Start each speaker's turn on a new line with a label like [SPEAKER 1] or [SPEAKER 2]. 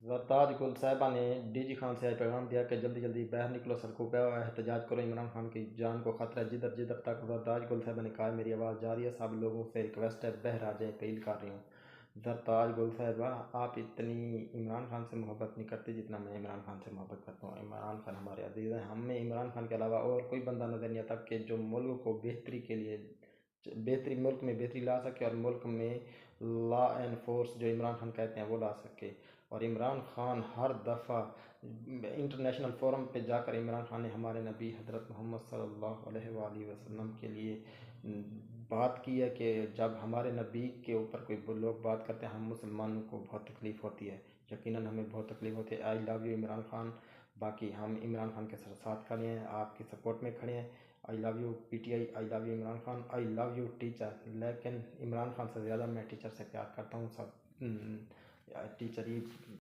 [SPEAKER 1] सरताज गुल साहिबा ने डीजी खान से पैगाम दिया कि जल्दी जल्दी बाहर निकलो, सड़कों पर एहतजाज करो, इमरान खान की जान को खतरा है। जिधर जिधर तक सरताज गुल साहिबा ने कहा मेरी आवाज़ जा रही है, सब लोगों से रिक्वेस्ट है बाहर आ जाए, अपील कर रही हूँ। सरताज गुल साहिबा, आप इतनी इमरान खान से मोहब्बत नहीं करती जितना मैं इमरान खान से मोहब्बत करता हूँ। इमरान खान हमारे अजीज़ हैं, हमें इमरान खान के अलावा और कोई बंदा नज़र नहीं आता कि जो मुल्क को बेहतरी के लिए बेहतरी, मुल्क में बेहतरी ला सके और मुल्क में लॉ एंड फोर्स जो इमरान खान कहते हैं वो ला सके। और इमरान खान हर दफ़ा इंटरनेशनल फोरम पे जाकर इमरान खान ने हमारे नबी हज़रत मोहम्मद सल्लल्लाहु अलैहि वसल्लम के लिए बात की है कि जब हमारे नबी के ऊपर कोई लोग बात करते हैं हम मुसलमानों को बहुत तकलीफ़ होती है, यकीनन हमें बहुत तकलीफ़ होती है। I love you Imran Khan. बाकी हम इमरान खान के साथ खड़े हैं, आपकी सपोर्ट में खड़े हैं। I love you PTI, I love you Imran Khan, I love you teacher. लेकिन इमरान खान से ज़्यादा मैं टीचर से प्यार करता हूँ। सब टीचर ही